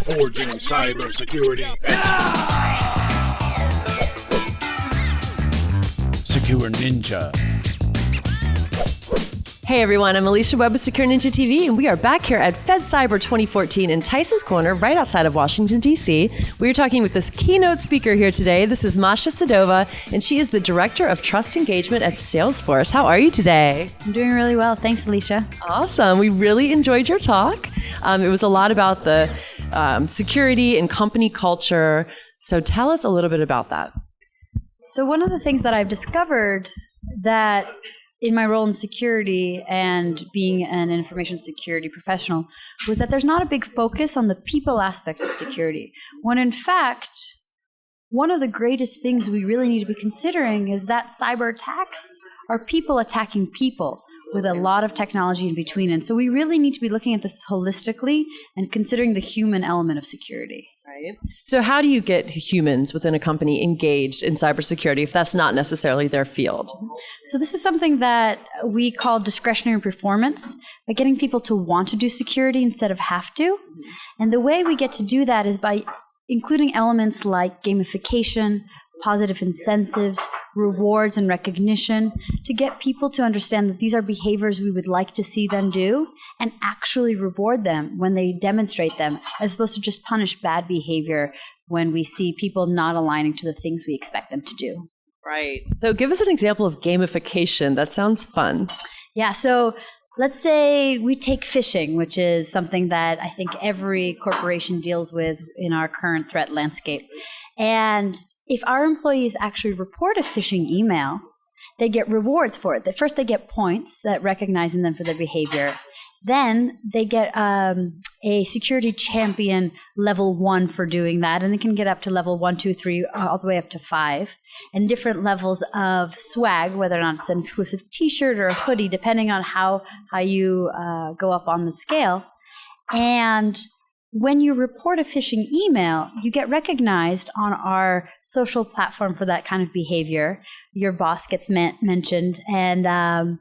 Forging cybersecurity. Secure Ninja. Hey everyone, I'm Alicia Webb with Secure Ninja TV, and we are back here at FedCyber 2014 in Tyson's Corner, right outside of Washington, D.C. We're talking with this keynote speaker here today. This is Masha Sedova, and she is the Director of Trust Engagement at Salesforce. How are you today? I'm doing really well. Thanks, Alicia. Awesome. We really enjoyed your talk. It was a lot about the security and company culture. So tell us a little bit about that. So one of the things that I've discovered that in my role in security and being an information security professional was that there's not a big focus on the people aspect of security, when in fact, one of the greatest things we really need to be considering is that cyber attacks are people attacking people with a lot of technology in between. And so we really need to be looking at this holistically and considering the human element of security. Right. So how do you get humans within a company engaged in cybersecurity if that's not necessarily their field? So this is something that we call discretionary performance, by getting people to want to do security instead of have to. And the way we get to do that is by including elements like gamification, positive incentives, rewards, and recognition to get people to understand that these are behaviors we would like to see them do and actually reward them when they demonstrate them, as opposed to just punish bad behavior when we see people not aligning to the things we expect them to do. Right. So give us an example of gamification. That sounds fun. Yeah. So let's say we take phishing, which is something that I think every corporation deals with in our current threat landscape. And if our employees actually report a phishing email, they get rewards for it. First, they get points that recognizing them for their behavior. Then they get a security champion level 1 for doing that, and it can get up to level 1, 2, 3, all the way up to 5, and different levels of swag, whether or not it's an exclusive T-shirt or a hoodie, depending on how you go up on the scale. And when you report a phishing email, you get recognized on our social platform for that kind of behavior. Your boss gets mentioned, and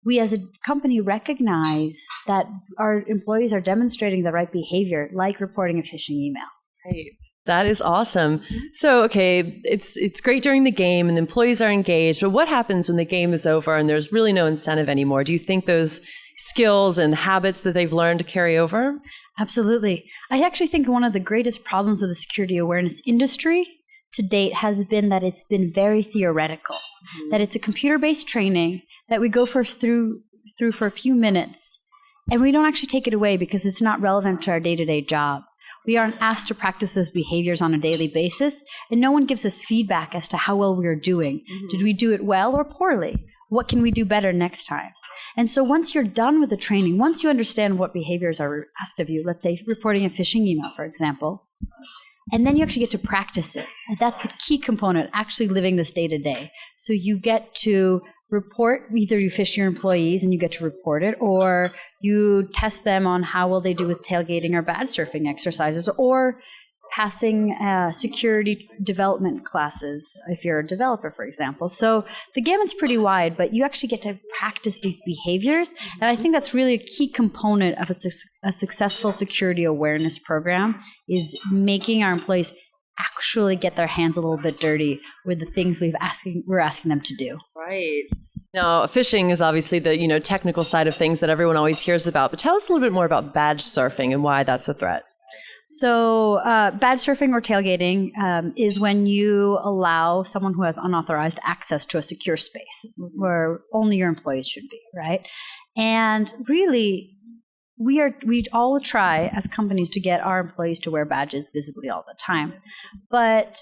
we as a company recognize that our employees are demonstrating the right behavior, like reporting a phishing email. Right. That is awesome. So, okay, it's great during the game and the employees are engaged, but what happens when the game is over and there's really no incentive anymore? Do you think those skills and habits that they've learned to carry over? Absolutely. I actually think one of the greatest problems with the security awareness industry to date has been that it's been very theoretical, that it's a computer-based training that we go through for a few minutes, and we don't actually take it away because it's not relevant to our day-to-day job. We aren't asked to practice those behaviors on a daily basis, and no one gives us feedback as to how well we are doing. Did we do it well or poorly? What can we do better next time? And so once you're done with the training, once you understand what behaviors are asked of you, let's say reporting a phishing email, for example, and then you actually get to practice it. And that's a key component, actually living this day to day. So you get to report, either you phish your employees and you get to report it, or you test them on how well they do with tailgating or badge surfing exercises, or passing security development classes if you're a developer, for example. So the gamute's pretty wide, but you actually get to practice these behaviors. And I think that's really a key component of a successful security awareness program, is making our employees actually get their hands a little bit dirty with the things we're asking them to do. Right. Now, phishing is obviously the technical side of things that everyone always hears about, but tell us a little bit more about badge surfing and why that's a threat. So badge surfing or tailgating is when you allow someone who has unauthorized access to a secure space where only your employees should be, right? And really, we all try as companies to get our employees to wear badges visibly all the time, but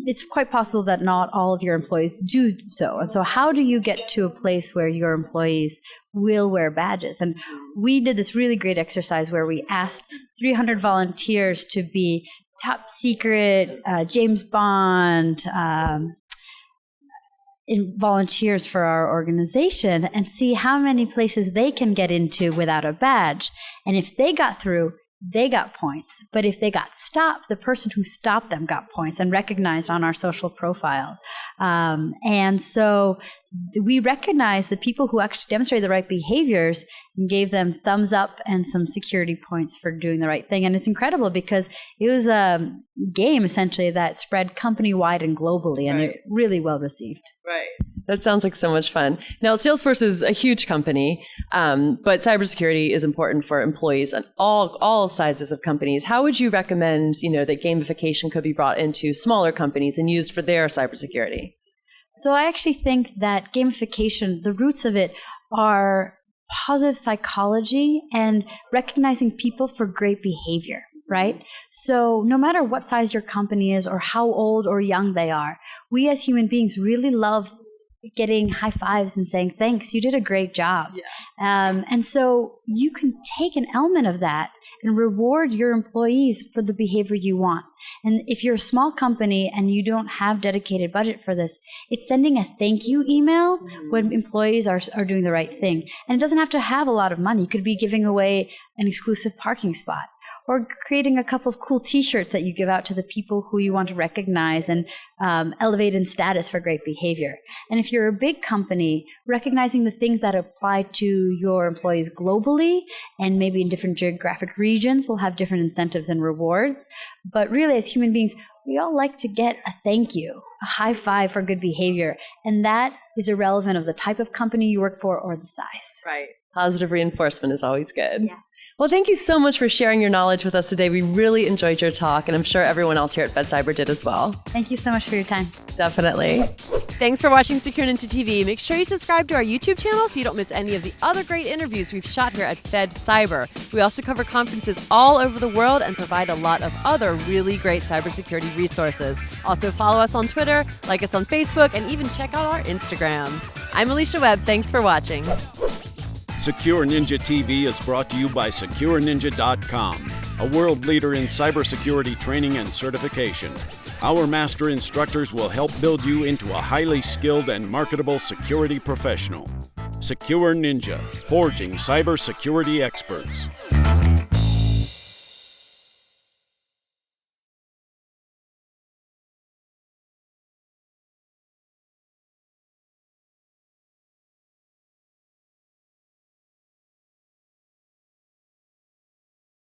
it's quite possible that not all of your employees do so. And so how do you get to a place where your employees will wear badges? And we did this really great exercise where we asked 300 volunteers to be top secret, James Bond, volunteers for our organization, and see how many places they can get into without a badge. And if they got through, they got points. But if they got stopped, the person who stopped them got points and recognized on our social profile. And so we recognized the people who actually demonstrated the right behaviors and gave them thumbs up and some security points for doing the right thing. And it's incredible because it was a game essentially that spread company-wide and globally, and it really well received. Right. That sounds like so much fun. Now, Salesforce is a huge company, but cybersecurity is important for employees and all sizes of companies. How would you recommend, that gamification could be brought into smaller companies and used for their cybersecurity? So I actually think that gamification, the roots of it are positive psychology and recognizing people for great behavior, right? So no matter what size your company is or how old or young they are, we as human beings really love getting high fives and saying, thanks, you did a great job. Yeah. And so you can take an element of that and reward your employees for the behavior you want. And if you're a small company and you don't have dedicated budget for this, it's sending a thank you email when employees are doing the right thing. And it doesn't have to have a lot of money. You could be giving away an exclusive parking spot, or creating a couple of cool t-shirts that you give out to the people who you want to recognize and elevate in status for great behavior. And if you're a big company, recognizing the things that apply to your employees globally and maybe in different geographic regions will have different incentives and rewards. But really, as human beings, we all like to get a thank you, a high five for good behavior. And that is irrelevant of the type of company you work for or the size. Right. Positive reinforcement is always good. Yeah. Well, thank you so much for sharing your knowledge with us today. We really enjoyed your talk, and I'm sure everyone else here at FedCyber did as well. Thank you so much for your time. Definitely. Thanks for watching Secure Ninja TV. Make sure you subscribe to our YouTube channel so you don't miss any of the other great interviews we've shot here at FedCyber. We also cover conferences all over the world and provide a lot of other really great cybersecurity resources. Also follow us on Twitter, like us on Facebook, and even check out our Instagram. I'm Alicia Webb. Thanks for watching. Secure Ninja TV is brought to you by SecureNinja.com, a world leader in cybersecurity training and certification. Our master instructors will help build you into a highly skilled and marketable security professional. Secure Ninja, forging cybersecurity experts.